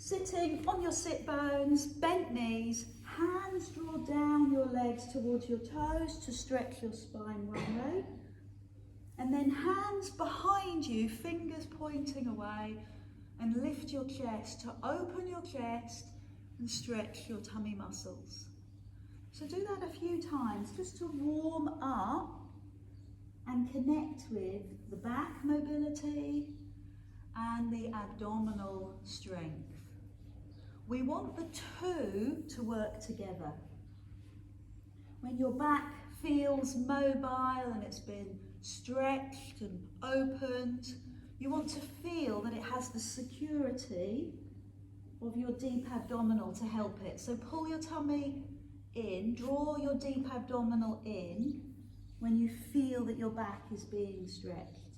Sitting on your sit bones, bent knees, hands draw down your legs towards your toes to stretch your spine one way. And then hands behind you, fingers pointing away, and lift your chest to open your chest and stretch your tummy muscles. So do that a few times just to warm up and connect with the back mobility and the abdominal strength. We want the two to work together. When your back feels mobile and it's been stretched and opened, you want to feel that it has the security of your deep abdominal to help it. So pull your tummy in, draw your deep abdominal in when you feel that your back is being stretched.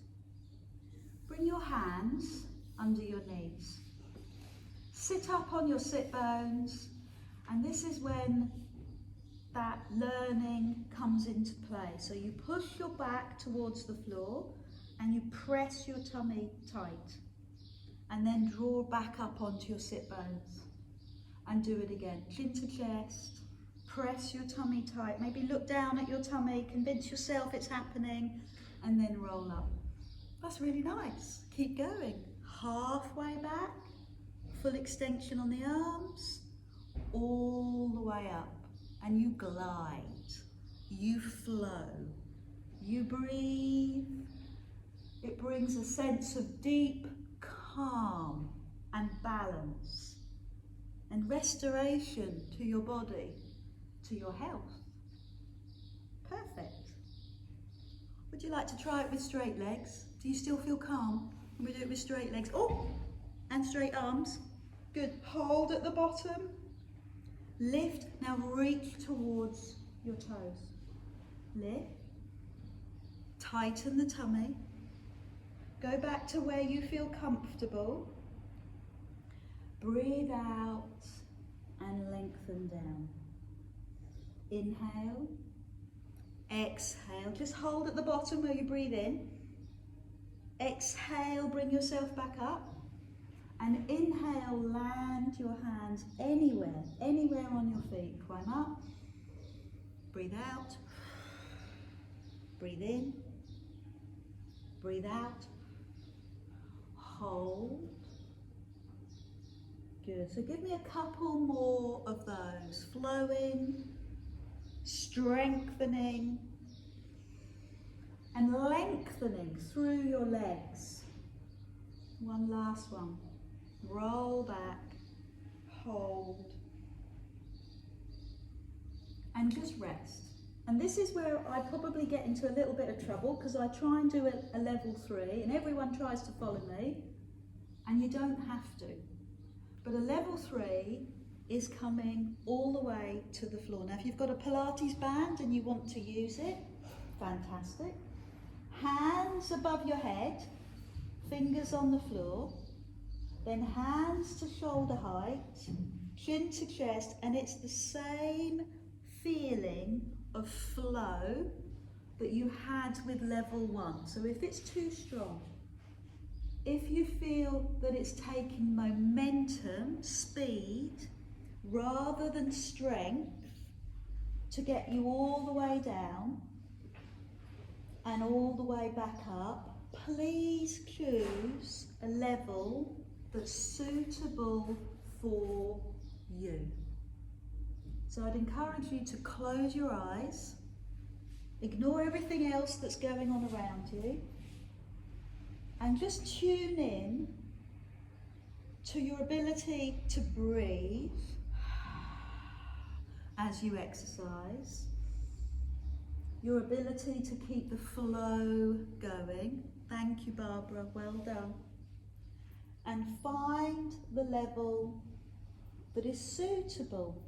Bring your hands under your knees. Sit up on your sit bones, and this is when that learning comes into play. So you push your back towards the floor and you press your tummy tight, and then draw back up onto your sit bones and do it again. Chin to chest, press your tummy tight, maybe look down at your tummy, convince yourself it's happening, and then roll up. That's really nice. Keep going. Halfway back, full extension on the arms, all the way up, and you glide, you flow, you breathe. It brings a sense of deep calm and balance and restoration to your body, to your health. Perfect. Would you like to try it with straight legs? Do you still feel calm when we do it with straight legs? Oh, and straight arms. Good. Hold at the bottom. Lift. Now reach towards your toes. Lift. Tighten the tummy. Go back to where you feel comfortable. Breathe out and lengthen down. Inhale. Exhale. Just hold at the bottom where you breathe in. Exhale, bring yourself back up. And inhale, land your hands anywhere on your feet. Climb up. Breathe out. Breathe in. Breathe out. Hold. Good. So give me a couple more of those. Flowing, strengthening, and lengthening through your legs. One last one. Roll back, hold, and just rest. And this is where I probably get into a little bit of trouble, because I try and do a level 3 and everyone tries to follow me, and you don't have to. But a level 3 is coming all the way to the floor. Now if you've got a Pilates band and you want to use it, fantastic. Hands above your head, fingers on the floor, then hands to shoulder height, chin to chest, and it's the same feeling of flow that you had with level 1. So if it's too strong, if you feel that it's taking momentum, speed, rather than strength to get you all the way down and all the way back up, please choose a level that's suitable for you. So I'd encourage you to close your eyes, ignore everything else that's going on around you, and just tune in to your ability to breathe as you exercise, your ability to keep the flow going. Thank you, Barbara, well done. And find the level that is suitable.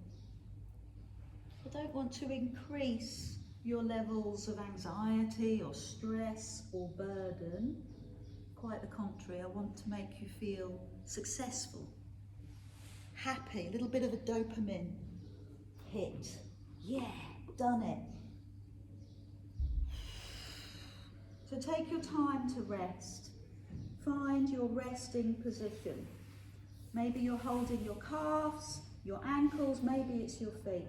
I don't want to increase your levels of anxiety or stress or burden. Quite the contrary, I want to make you feel successful, happy, a little bit of a dopamine hit. Yeah, done it. So take your time to rest. Find your resting position. Maybe you're holding your calves, your ankles, maybe it's your feet.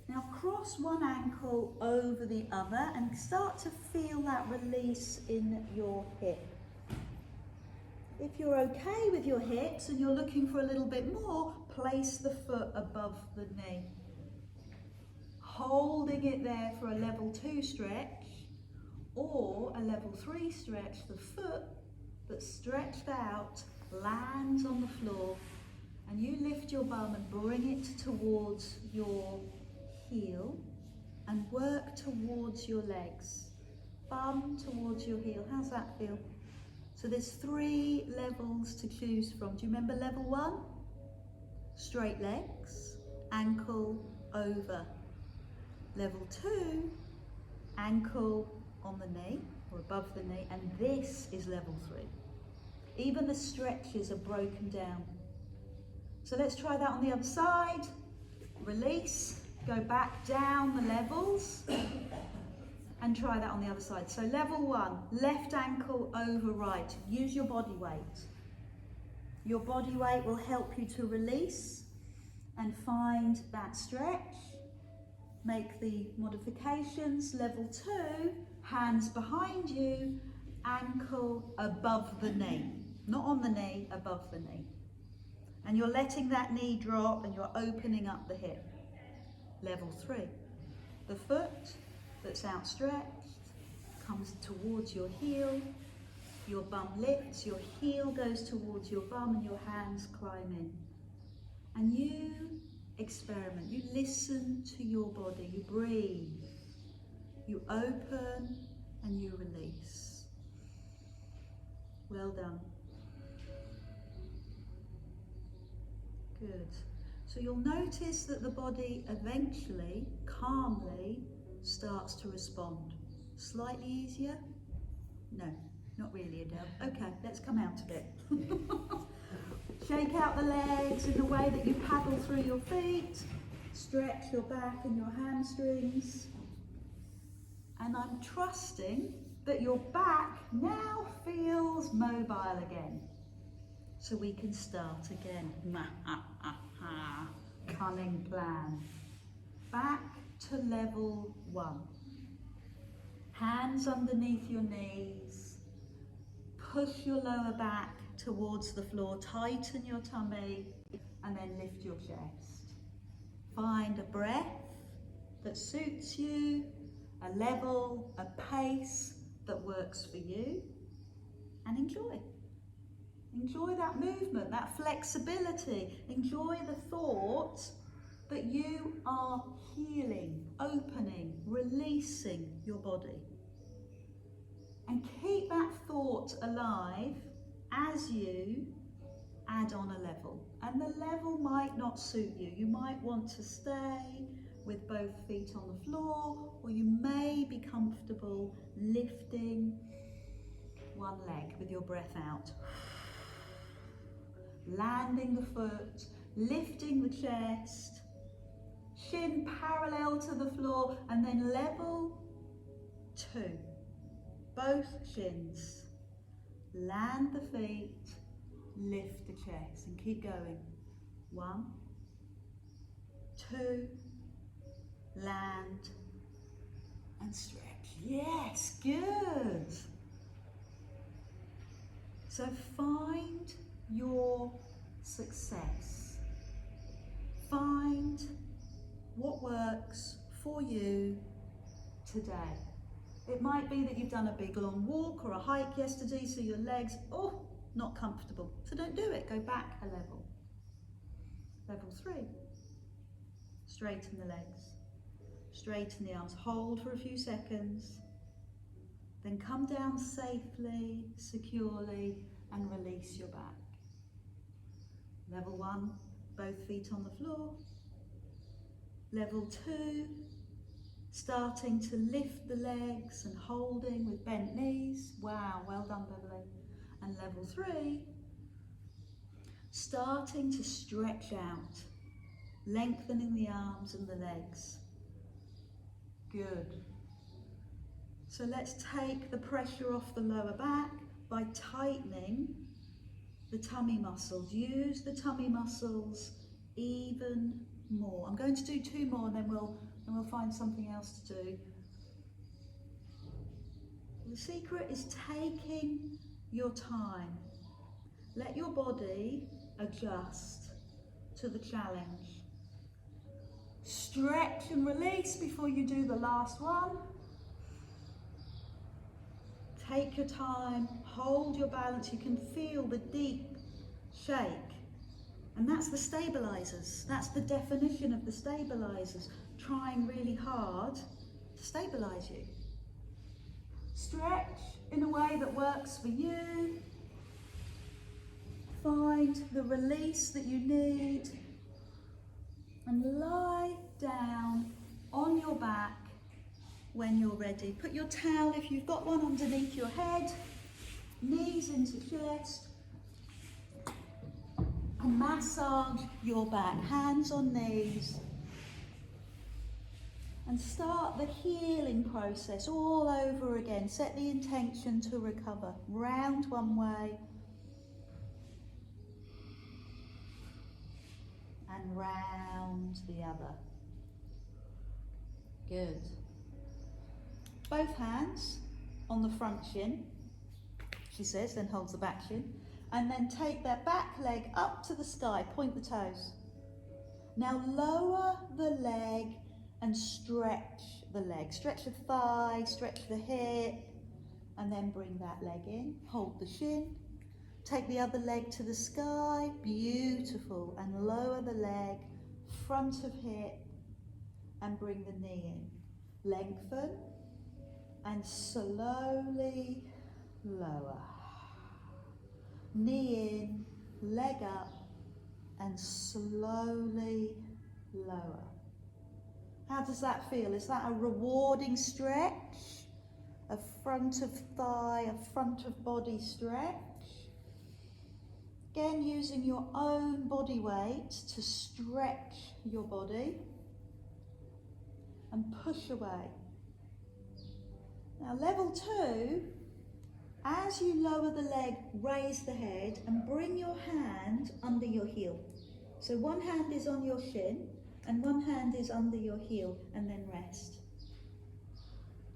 Now cross one ankle over the other and start to feel that release in your hip. If you're okay with your hips and you're looking for a little bit more, place the foot above the knee. Holding it there for a level 2 stretch or a level 3 stretch, the foot that's stretched out lands on the floor and you lift your bum and bring it towards your heel and work towards your legs. Bum towards your heel. How's that feel? So there's 3 levels to choose from. Do you remember level 1? Straight legs, ankle over. Level 2, ankle on the knee or above the knee, and this is level 3. Even the stretches are broken down. So let's try that on the other side. Release, go back down the levels and try that on the other side. So level 1, left ankle over right. Use your body weight. Your body weight will help you to release and find that stretch. Make the modifications. Level 2, hands behind you, ankle above the knee. Not on the knee, above the knee. And you're letting that knee drop and you're opening up the hip. Level 3, the foot that's outstretched comes towards your heel, your bum lifts, your heel goes towards your bum and your hands climb in. And you experiment, you listen to your body, you breathe, you open and you release. Well done. Good. So you'll notice that the body eventually, calmly, starts to respond. Slightly easier? No, not really, Adele. Okay, let's come out a bit. Shake out the legs in the way that you paddle through your feet. Stretch your back and your hamstrings. And I'm trusting that your back now feels mobile again. So we can start again. Cunning plan. Back to level 1. Hands underneath your knees. Push your lower back towards the floor. Tighten your tummy and then lift your chest. Find a breath that suits you, a level, a pace that works for you, and enjoy. Enjoy that movement, that flexibility. Enjoy the thought that you are healing, opening, releasing your body. And keep that thought alive as you add on a level. And the level might not suit you. You might want to stay with both feet on the floor, or you may be comfortable lifting one leg with your breath out. Landing the foot, lifting the chest, shin parallel to the floor, and then level 2. Both shins. Land the feet, lift the chest, and keep going. 1, 2, land, and stretch. Yes, good. So find your success. Find what works for you today. It might be that you've done a big long walk or a hike yesterday, so your legs, not comfortable. So don't do it, go back a level. Level 3, straighten the legs, straighten the arms, hold for a few seconds, then come down safely, securely, and release your back. Level 1, both feet on the floor. Level 2, starting to lift the legs and holding with bent knees. Wow, well done, Beverly. And level 3, starting to stretch out, lengthening the arms and the legs. Good. So let's take the pressure off the lower back by tightening the tummy muscles. Use the tummy muscles even more. I'm going to do 2 more and then we'll find something else to do. The secret is taking your time. Let your body adjust to the challenge. Stretch and release before you do the last one. Take your time, hold your balance. You can feel the deep shake. And that's the stabilizers. That's the definition of the stabilizers. Trying really hard to stabilize you. Stretch in a way that works for you. Find the release that you need. And lie down on your back when you're ready. Put your towel, if you've got one, underneath your head. Knees into chest. And massage your back, hands on knees. And start the healing process all over again. Set the intention to recover. Round one way. And round the other. Good. Both hands on the front shin, she says, then holds the back shin. And then take their back leg up to the sky, point the toes. Now lower the leg and stretch the leg. Stretch the thigh, stretch the hip, and then bring that leg in. Hold the shin. Take the other leg to the sky, beautiful, and lower the leg, front of hip, and bring the knee in. Lengthen, and slowly lower. Knee in, leg up, and slowly lower. How does that feel? Is that a rewarding stretch? A front of thigh, a front of body stretch? Again, using your own body weight to stretch your body and push away. Now, level 2, as you lower the leg, raise the head and bring your hand under your heel. So one hand is on your shin and one hand is under your heel, and then rest.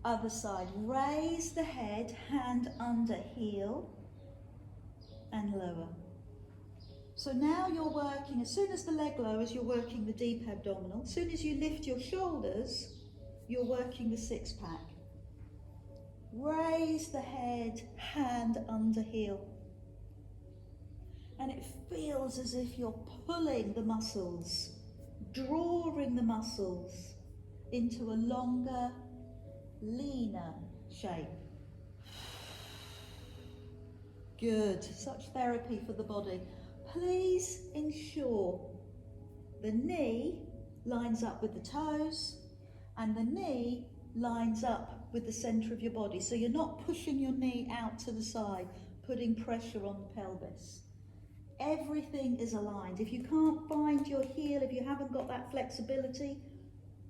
Other side, raise the head, hand under heel and lower. So now you're working, as soon as the leg lowers, you're working the deep abdominal. As soon as you lift your shoulders, you're working the 6-pack. Raise the head, hand under heel. And it feels as if you're pulling the muscles, drawing the muscles into a longer, leaner shape. Good, such therapy for the body. Please ensure the knee lines up with the toes and the knee lines up with the centre of your body. So you're not pushing your knee out to the side, putting pressure on the pelvis. Everything is aligned. If you can't find your heel, if you haven't got that flexibility,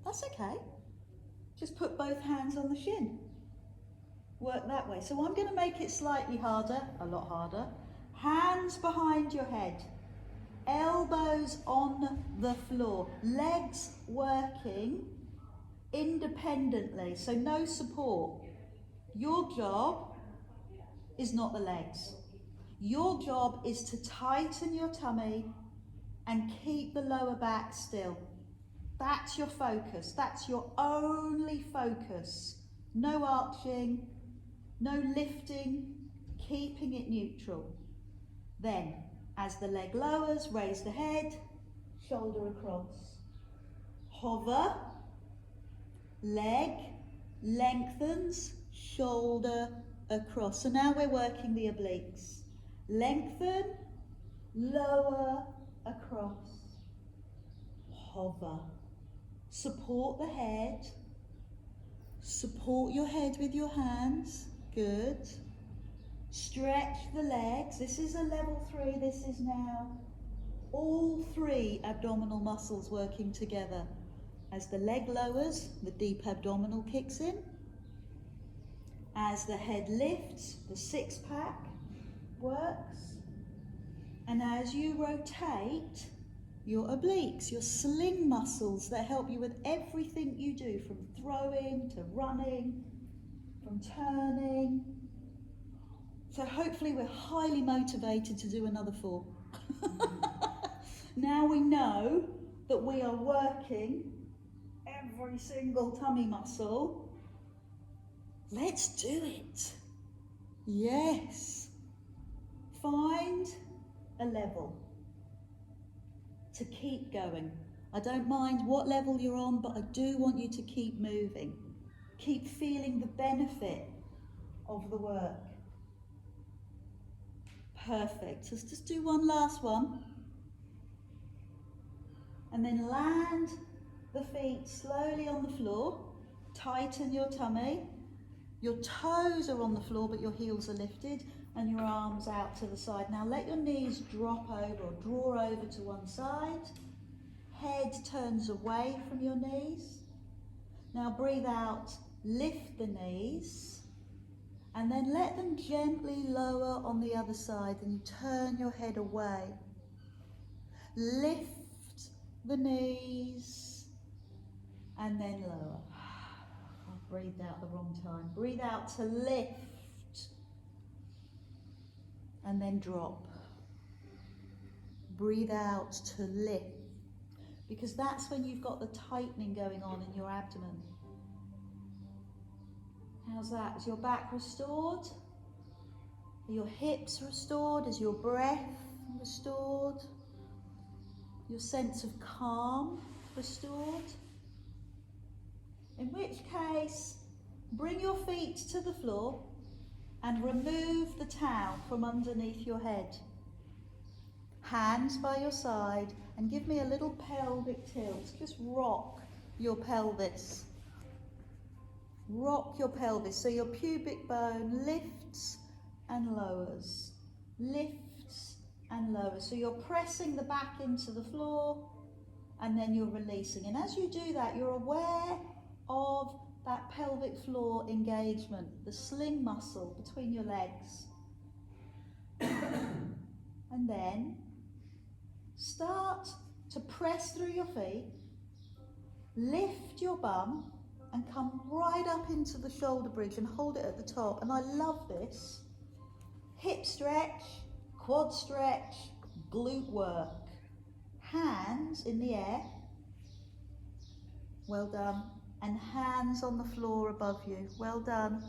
that's okay. Just put both hands on the shin. Work that way. So I'm going to make it slightly harder, a lot harder. Hands behind your head, elbows on the floor, legs working independently, so no support. Your job is not the legs. Your job is to tighten your tummy and keep the lower back still. That's your focus. That's your only focus. No arching, no lifting, keeping it neutral. Then, as the leg lowers, raise the head, shoulder across. Hover, leg lengthens, shoulder across. So now we're working the obliques. Lengthen, lower, across. Hover. Support the head. Support your head with your hands. Good. Stretch the legs. This is a level 3. This is now all 3 abdominal muscles working together. As the leg lowers, the deep abdominal kicks in. As the head lifts, the 6-pack works. And as you rotate your obliques, your sling muscles that help you with everything you do, from throwing to running, from turning. So hopefully we're highly motivated to do another 4. Now we know that we are working every single tummy muscle. Let's do it. Yes. Find a level to keep going. I don't mind what level you're on, but I do want you to keep moving. Keep feeling the benefit of the work. Perfect. Let's just do one last one. And then land the feet slowly on the floor. Tighten your tummy. Your toes are on the floor, but your heels are lifted, and your arms out to the side. Now let your knees drop over or draw over to one side. Head turns away from your knees. Now breathe out, lift the knees, and then let them gently lower on the other side, and you turn your head away. Lift the knees, and then lower. I breathed out the wrong time. Breathe out to lift, and then drop. Breathe out to lift, because that's when you've got the tightening going on in your abdomen. How's that? Is your back restored? Are your hips restored? Is your breath restored? Your sense of calm restored? In which case, bring your feet to the floor and remove the towel from underneath your head. Hands by your side, and give me a little pelvic tilt. Just rock your pelvis. Rock your pelvis so your pubic bone lifts and lowers. Lifts and lowers. So you're pressing the back into the floor, and then you're releasing. And as you do that, you're aware of that pelvic floor engagement, the sling muscle between your legs. And then start to press through your feet, lift your bum, and come right up into the shoulder bridge and hold it at the top. And I love this. Hip stretch, quad stretch, glute work. Hands in the air. Well done. And hands on the floor above you. Well done.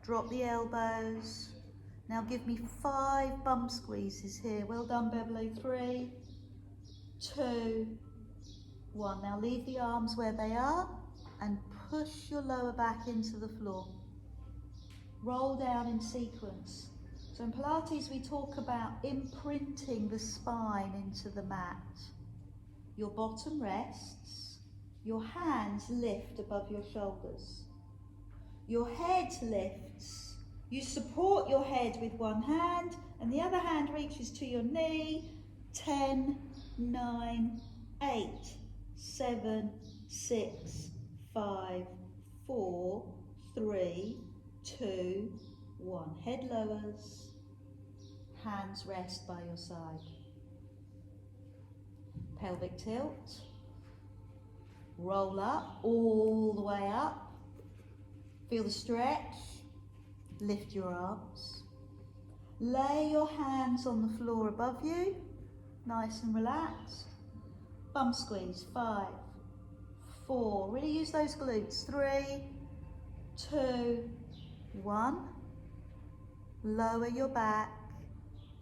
Drop the elbows. Now give me 5 bum squeezes here. Well done, Beverly. 3, 2, 1. Now leave the arms where they are and push your lower back into the floor. Roll down in sequence. So in Pilates we talk about imprinting the spine into the mat. Your bottom rests, your hands lift above your shoulders. Your head lifts. You support your head with one hand and the other hand reaches to your knee. 10, 9, 8, 7, 6, 5, 4, 3, 2, 1. Head lowers, hands rest by your side. Pelvic tilt. Roll up, all the way up. Feel the stretch. Lift your arms. Lay your hands on the floor above you, nice and relaxed. Bum squeeze. 5, 4, really use those glutes. 3, 2, 1. Lower your back.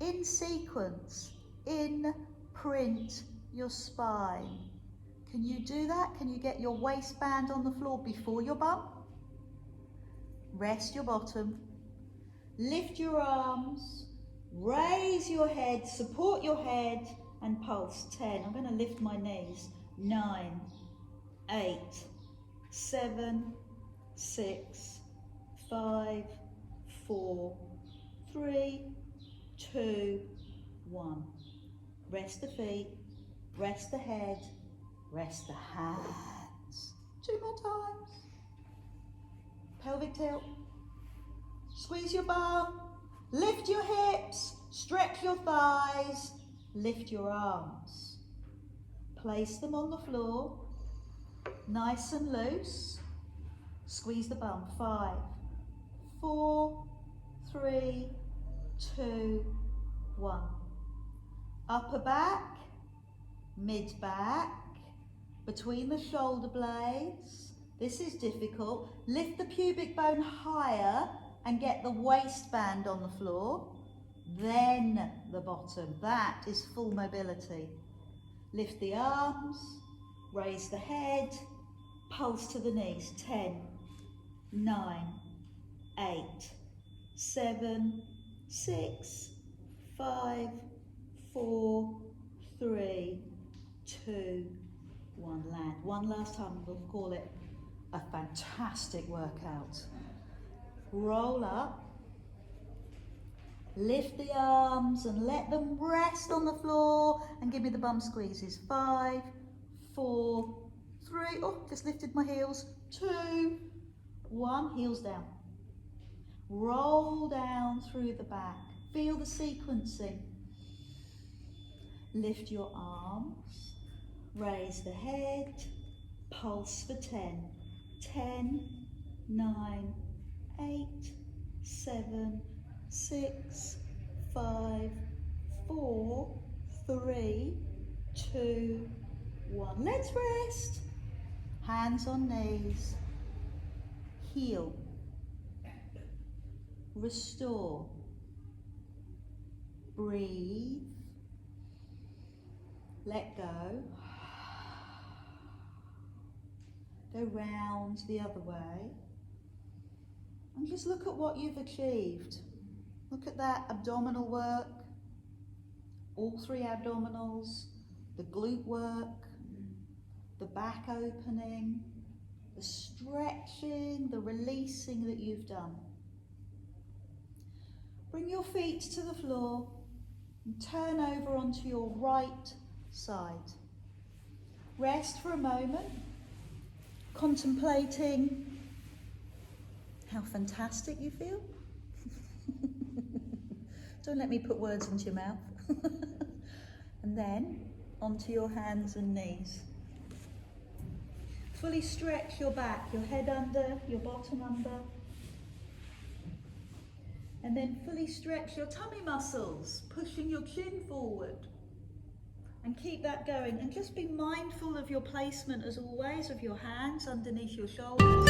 In sequence, imprint your spine. Can you do that? Can you get your waistband on the floor before your bum? Rest your bottom. Lift your arms. Raise your head. Support your head and pulse. 10. I'm going to lift my knees. 9, 8, 7, 6, 5, 4, 3, 2, 1. Rest the feet, rest the head, rest the hands. 2 more times. Pelvic tilt. Squeeze your bum, lift your hips, stretch your thighs, Lift your arms. Place them on the floor, nice and loose. Squeeze the bum. 5, 4, 3, 2, 1. Upper back, mid back, between the shoulder blades. This is difficult. Lift the pubic bone higher and get the waistband on the floor. Then the bottom. That is full mobility. Lift the arms, raise the head, pulse to the knees. 10, 9, 8, 7, 6, 5, 4, 3, 2, 1. Land. One last time, we'll call it a fantastic workout. Roll up. Lift the arms and let them rest on the floor and give me the bum squeezes. 5, 4, 3, oh, just lifted my heels. 2, 1, heels down. Roll down through the back. Feel the sequencing. Lift your arms, raise the head, pulse for 10. 10, 9, 8, 7, 6, 5, 4, 3, 2, 1. Let's rest. Hands on knees. Heel. Restore. Breathe. Let go. Go round the other way. And just look at what you've achieved. Look at that abdominal work. All 3 abdominals. The glute work. The back opening. The stretching, the releasing that you've done. Bring your feet to the floor and turn over onto your right side. Rest for a moment, contemplating how fantastic you feel. Don't let me put words into your mouth. And then onto your hands and knees. Fully stretch your back, your head under, your bottom under. And then fully stretch your tummy muscles, pushing your chin forward. And keep that going. And just be mindful of your placement as always, of your hands underneath your shoulders.